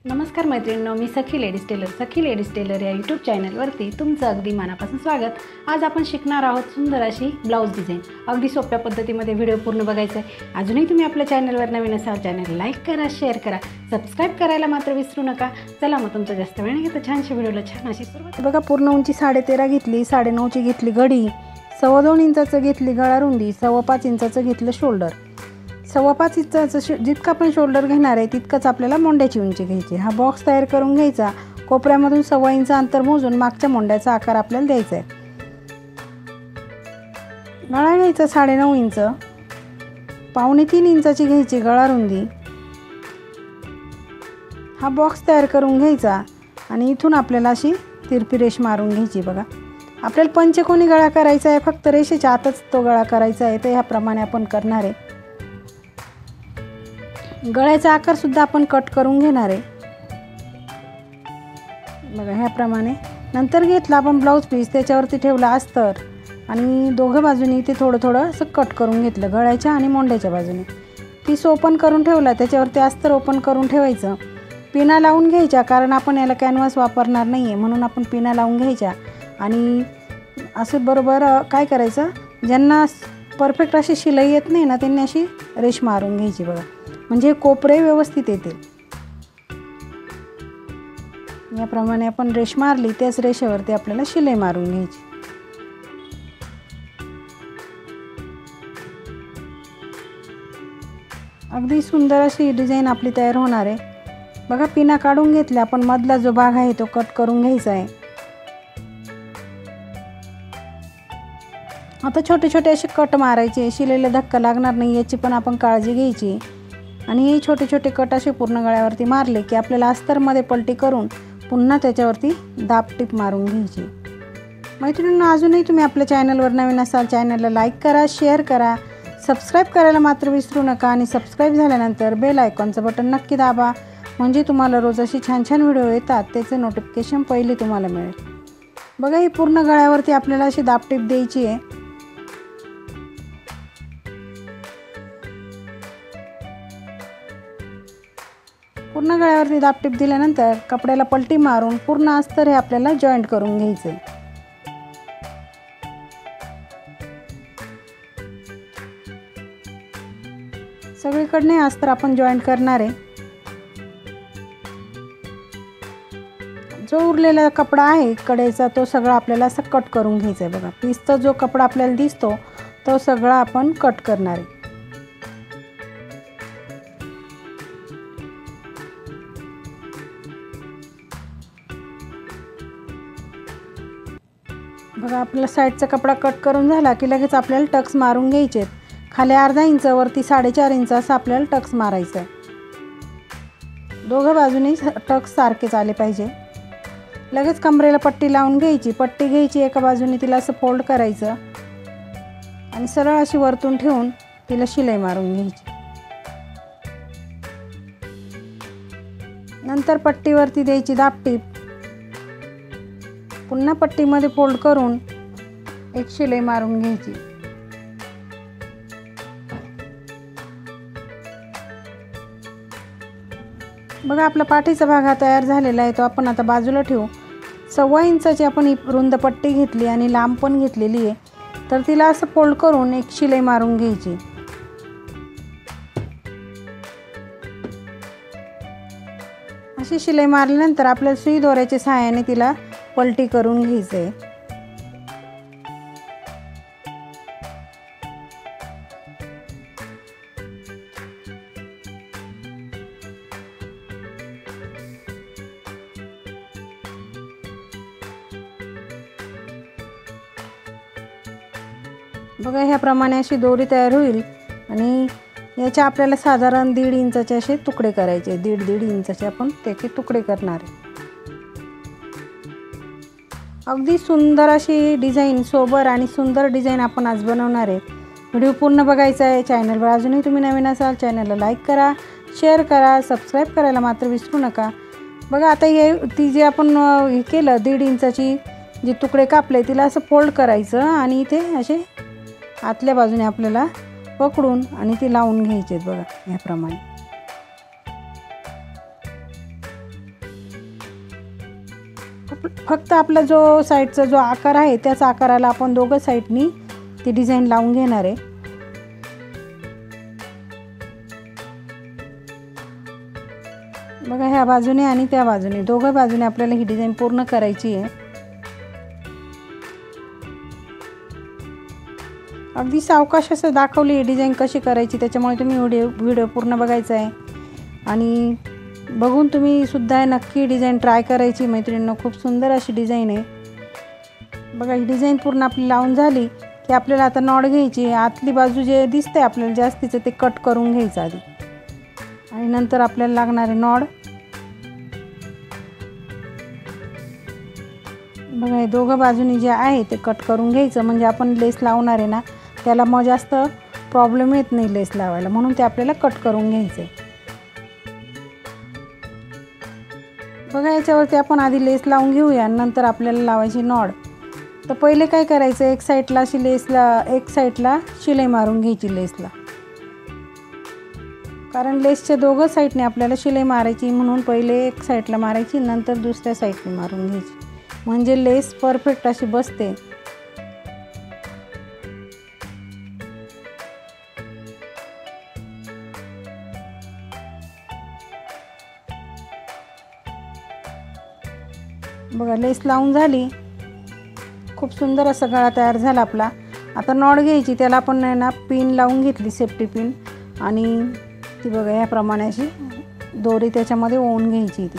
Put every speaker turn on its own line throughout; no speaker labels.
नमस्कार मैत्रिणींनो, मी सखी ladies tailor या यूट्यूब चॅनलवरती तुमचं अगदी मनापासून स्वागत। आज आपण शिकणार आहोत सुंदर अशी ब्लाऊज डिझाईन। अगदी सोप्या पद्धतीमध्ये व्हिडिओ पूर्ण बघायचा आहे। अजूनही तुम्ही आपल्या चॅनलवर नवीन असाल चॅनल लाईक करा, शेअर करा, सबस्क्राईब करायला मात्र विसरू नका। चला मग तुमचं जास्त वेळ नाही घेता छानशा व्हिडिओला छान अशी सुरुवात। बघा, पूर्ण उंची 13.5 घेतली, 9.5ची घेतली घडी, 2.25 इंचाचं घेतली गळा रुंदी, 5.25 इंचाचं घेतलं शोल्डर। 5.25 इंचाचं जितका आपण शोल्डर घेणार आहे तितकंच आपल्याला मोंड्याची उंची घ्यायची। हा बॉक्स तयार करून घ्यायचा। कोपऱ्यामधून 1.25 इंच अंतर मोजून मागच्या मोंड्याचा आकार आपल्याला द्यायचा आहे। गळा घ्यायचा 9.5 इंच, 2.25 इंचाची घ्यायची गळा रुंदी। हा बॉक्स तयार करून घ्यायचा आणि इथून आपल्याला अशी तिरपी रेष मारून घ्यायची। बघा, आपल्याला पंचकोनी गळा करायचा आहे, फक्त रेषेच्या आतच तो गळा करायचा आहे। तर ह्याप्रमाणे आपण करणार आहे। गळ्याचा आकार सुद्धा आपण कट करून घेणार आहे। बघा, ह्याप्रमाणे नंतर घेतला आपण ब्लाऊज पीस, त्याच्यावरती ठेवला अस्तर आणि दोघं बाजूनी इथे थोडं थोडं असं कट करून घेतलं, गळ्याच्या आणि मोंड्याच्या बाजूने। पीस ओपन करून ठेवला, त्याच्यावरती अस्तर ओपन करून ठेवायचं। पिना लावून घ्यायच्या, कारण आपण याला कॅनव्हास वापरणार नाही आहे, म्हणून आपण पिना लावून घ्यायच्या। आणि असं बरोबर काय करायचं, ज्यांना परफेक्ट अशी शिलाई येत नाही ना त्यांनी अशी रेष मारून घ्यायची। बघा, म्हणजे कोपरे व्यवस्थित येतील। याप्रमाणे आपण रेष मारली, त्याच रेषेवरती आपल्याला शिलाई मारून घ्यायची। अगदी सुंदर अशी डिझाईन आपली तयार होणार आहे। बघा, पिना काढून घेतल्या, आपण मधला जो भाग आहे तो कट करून घ्यायचा आहे। आता छोटे छोटे असे कट मारायचे, शिलाईला धक्का लागणार नाही याची पण आपण काळजी घ्यायची। आणि हे छोटे छोटे कट असे पूर्ण गळ्यावरती मारले की आपल्याला अस्तरमध्ये पलटी करून पुन्हा त्याच्यावरती दाब टीप मारून घ्यायची। मैत्रिणींनो, अजूनही तुम्ही आपल्या चॅनलवर नवीन असाल चॅनलला लाईक करा, शेअर करा, सबस्क्राईब करायला मात्र विसरू नका। आणि सबस्क्राईब झाल्यानंतर बेल आयकॉनचं बटन नक्की दाबा, म्हणजे तुम्हाला रोज अशी छान छान व्हिडिओ येतात त्याचे नोटिफिकेशन पहिले तुम्हाला मिळेल। बघा, ही पूर्ण गळ्यावरती आपल्याला अशी दाब टीप द्यायची आहे। पूर्ण गळ्यावरती दाब टीप दिल्यानंतर कपड्याला पलटी मारून पूर्ण अस्तर हे आपल्याला जॉईंट करून घ्यायचे। सगळीकडे अस्तर आपण जॉईंट करणार आहे। जो उरलेला कपडा आहे कडेचा तो सगळा आपल्याला असं कट करून घ्यायचा आहे। बघा, पीसचा जो कपडा आपल्याला दिसतो तो सगळा आपण कट करणार आहे। बघा, आपला साईडचा कपडा कट करून झाला की लगेच आपल्याला टक्स मारून घ्यायचे। खाली अर्धा इंच, वरती 4.5 इंच असं आपल्याला टक्स मारायचं आहे। दोघं बाजूनी टक्स सारखेच आले पाहिजे। लगेच कमरेला पट्टी लावून घ्यायची। पट्टी घ्यायची, एका बाजूने तिला असं फोल्ड करायचं आणि सरळ अशी वरतून ठेवून तिला शिलाई मारून घ्यायची। नंतर पट्टीवरती द्यायची दाब टीप, पुन्हा पट्टीमध्ये फोल्ड करून एक शिलाई मारून घ्यायची। बघा, आपला पाठीचा भाग हा तयार झालेला आहे, तो आपण आता बाजूला ठेवू। 1.25 इंचाची आपण रुंद पट्टी घेतली आणि लांब पण घेतलेली आहे, तर तिला असं फोल्ड करून एक शिलाई मारून घ्यायची। अशी शिलाई मारल्यानंतर आपल्याला सुई दोऱ्याच्या सहाय्याने तिला पलटी करून घ्यायचं आहे। बघा, ह्याप्रमाणे अशी दोरी तयार होईल आणि याच्या आपल्याला साधारण 1.5 इंचाचे असे तुकडे करायचे। 1.5 इंचाचे आपण त्याचे तुकडे करणार आहे। अगदी सुंदर अशी डिझाईन, सोबर आणि सुंदर डिझाईन आपण आज बनवणार आहे। व्हिडिओ पूर्ण बघायचा आहे। चॅनलवर अजूनही तुम्ही नवीन असाल चॅनलला लाईक करा, शेअर करा, सबस्क्राईब करायला मात्र विसरू नका। बघा, आता ती जे आपण हे केलं 1.5 इंचाची जे तुकडे कापले तिला असं फोल्ड करायचं आणि इथे असे आतल्या बाजूने आपल्याला पकडून आणि ती लावून घ्यायचे। बघा, याप्रमाणे फक्त आपला जो साईडचा जो आकार आहे त्याच आकाराला आपण दोघं साईडनी ती डिझाईन लावून घेणार आहे। बघा ह्या बाजूने आणि त्या बाजूने दोघं बाजूने आपल्याला ही डिझाईन पूर्ण करायची आहे। अगदी सावकाश असं दाखवली ही डिझाईन कशी करायची, त्याच्यामुळे तुम्ही व्हिडिओ पूर्ण बघायचा आहे आणि बघून तुम्ही सुद्धा नक्की डिझाईन ट्राय करायची मैत्रिणींनो। खूप सुंदर अशी डिझाईन आहे। बघा ही डिझाईन पूर्ण आपली लावून झाली की आपल्याला आता नॉड घ्यायची। आतली बाजू जे दिसते आपल्याला जास्तीचं ते कट करून घ्यायचं आधी आणि नंतर आपल्याला लागणारे नॉड। बघा हे दोघं बाजूनी जे आहे ते कट करून घ्यायचं, म्हणजे आपण लेस लावणार आहे ना त्याला मग जास्त प्रॉब्लेम येत नाही लेस लावायला, म्हणून ते आपल्याला कट करून घ्यायचं आहे। बघा याच्यावरती आपण आधी लेस लावून घेऊया, नंतर आपल्याला लावायची नॉड। तर पहिले काय करायचं, एक साईडला अशी एक साईडला शिलाई मारून घ्यायची लेसला, कारण लेसच्या दोघं साईडने आपल्याला शिलाई मारायची, म्हणून पहिले एक साईडला मारायची नंतर दुसऱ्या साईडने मारून घ्यायची, म्हणजे लेस परफेक्ट अशी बसते। बघा लेस लावून झाली, खूप सुंदर असा गळा तयार झाला आपला। आता नॉड घ्यायची, त्याला आपण आहे ना पिन लावून घेतली, सेफ्टी पिन, आणि ती बघा याप्रमाणे अशी दोरी त्याच्यामध्ये ओवून घ्यायची ती।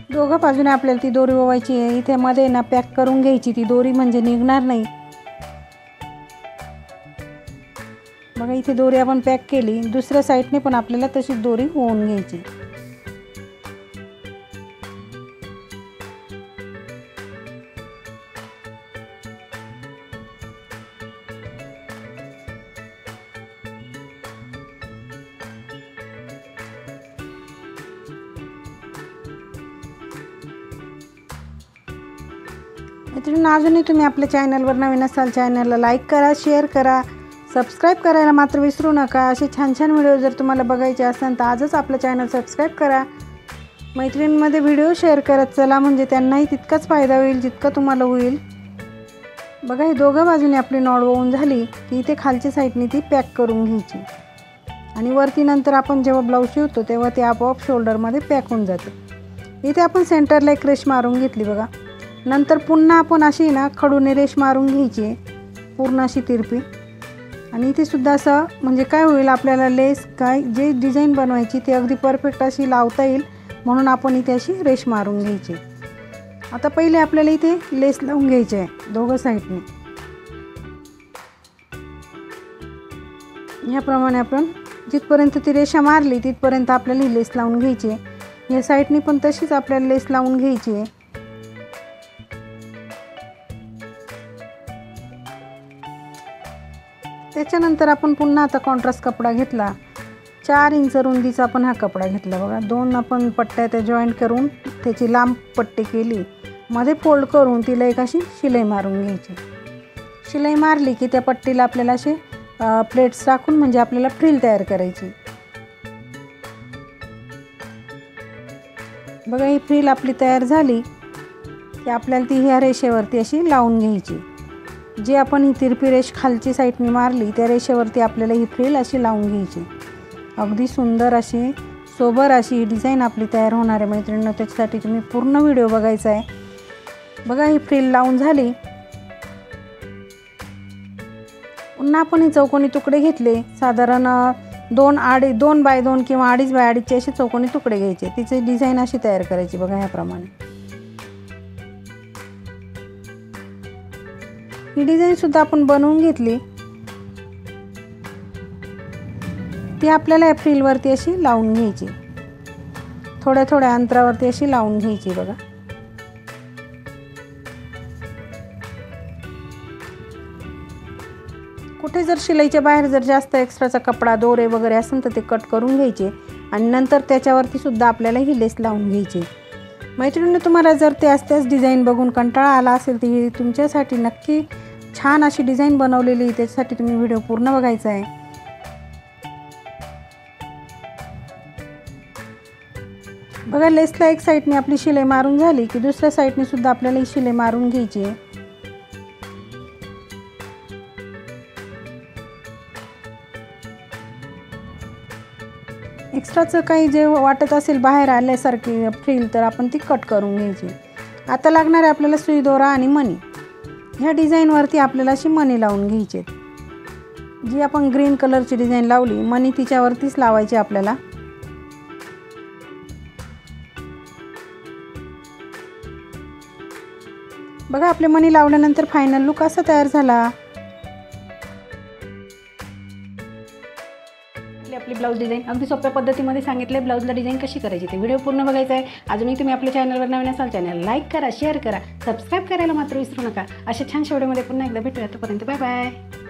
दोघं बाजूने आपल्याला ती दोरी ओवायची आहे। इथे मध्ये ना पॅक करून घ्यायची ती दोरी, म्हणजे निघणार नाही। बघा इथे दोरी आपण पॅक केली, दुसऱ्या साईडने पण आपल्याला तशीच दोरी ओवून घ्यायची। मित्रांनो अजूनही तुम्ही आपल्या चॅनलवर नवीन असाल चॅनलला लाईक करा, शेअर करा, सबस्क्राईब करायला मात्र विसरू नका। असे छान छान व्हिडिओ जर तुम्हाला बघायचे असेल तर आजच आपलं चॅनल सबस्क्राईब करा। मैत्रिणींमध्ये व्हिडिओ शेअर करत चला, म्हणजे त्यांनाही तितकाच फायदा होईल जितका तुम्हाला होईल। बघा हे दोघं बाजूने आपली नॉड ओवून झाली की इथे खालच्या साईडने ती पॅक करून घ्यायची आणि वरती नंतर आपण जेव्हा ब्लाऊज शिवतो तेव्हा ते आपोआप शोल्डरमध्ये पॅक होऊन जाते। इथे आपण सेंटरला एक रेष मारून घेतली बघा, नंतर पुन्हा आपण अशी ना खडूने रेष मारून घ्यायची पूर्ण अशी तिरपी, आणि इथे सुद्धा असं म्हणजे काय होईल आपल्याला लेस काय जे डिझाईन बनवायची ती अगदी परफेक्ट अशी लावता येईल, म्हणून आपण इथे अशी रेष मारून घ्यायची। आता पहिले आपल्याला इथे लेस लावून घ्यायची आहे दोघं साईडने। ह्याप्रमाणे आपण जिथपर्यंत ती रेषा मारली तिथपर्यंत आपल्याला ही लेस लावून घ्यायची आहे। या साईडने पण तशीच आपल्याला लेस लावून घ्यायची आहे। त्याच्यानंतर आपण पुन्हा आता कॉन्ट्रास्ट कपडा घेतला, 4 इंच रुंदीचा आपण हा कपडा घेतला बघा। 2 आपण पट्ट्या त्या जॉईंट करून त्याची लांब पट्टी केली, मध्ये फोल्ड करून तिला एक अशी शिलाई मारून घ्यायची। शिलाई मारली की त्या पट्टीला आपल्याला असे प्लेट्स टाकून म्हणजे आपल्याला फ्रिल तयार करायची। बघा ही फ्रिल आपली तयार झाली की आपल्याला ती ह्या रेषेवरती अशी लावून घ्यायची। जी आपण ही तिरपी रेष खालची साईडने मारली त्या रेषेवरती आपल्याला ही फ्रिल अशी लावून घ्यायची। अगदी सुंदर अशी सोबर अशी ही डिझाईन आपली तयार होणार आहे मैत्रिणींनो, त्याच्यासाठी तुम्ही पूर्ण व्हिडिओ बघायचा आहे। बघा ही फ्रिल लावून झाली, पुन्हा आपण ही चौकोनी तुकडे घेतले, साधारण 2 बाय 2 किंवा 2.5 बाय 2.5 असे चौकोनी तुकडे घ्यायचे, तिची डिझाईन अशी तयार करायची बघा ह्याप्रमाणे। ही डिझाईन सुद्धा आपण बनवून घेतली, ती आपल्याला या फ्रिलवरती अशी लावून घ्यायची, थोड्या थोड्या अंतरावरती अशी लावून घ्यायची बघा। कुठे जर शिलाईच्या बाहेर जर जास्त एक्स्ट्राचा कपडा दोरे वगैरे असेल तर ते कट करून घ्यायचे आणि नंतर त्याच्यावरती सुद्धा आपल्याला ही लेस लावून घ्यायची। मैत्रिणींनो, तुम्हाला जर त्याच डिझाईन बघून कंटाळा आला असेल तर ही तुमच्यासाठी नक्की छान अशी डिझाईन बनवलेली, त्याच्यासाठी तुम्ही व्हिडिओ पूर्ण बघायचा आहे। बघा, लेसला एक साईडने आपली शिलाई मारून झाली की दुसऱ्या साईडने सुद्धा आपल्याला ही शिलाई मारून घ्यायची आहे। एक्स्ट्राचं काही जे वाटत असेल बाहेर आल्यासारखी फ्रिल तर आपण ती कट करून घ्यायची। आता लागणार आहे आपल्याला सुई दोरा आणि मणी। ह्या डिझाईनवरती आपल्याला अशी मणी लावून घ्यायची। जी आपण ग्रीन कलरची डिझाईन लावली, मणी तिच्यावरतीच लावायची आपल्याला। बघा, आपले मणी लावल्यानंतर फायनल लुक असा तयार झाला। आपली ब्लाऊज डिझाईन अगदी सोप्या पद्धतीमध्ये सांगितले। ब्लाऊजला डिझाईन कशी करायची ते व्हिडिओ पूर्ण बघायचा आहे। अजूनही तुम्ही आपल्या चॅनलवर नवीन असाल चॅनल लाईक करा, शेअर करा, सबस्क्राईब करायला मात्र विसरू नका। अशा छानशा व्हिडिओमध्ये पुन्हा एकदा भेटूया। तोपर्यंत बाय बाय।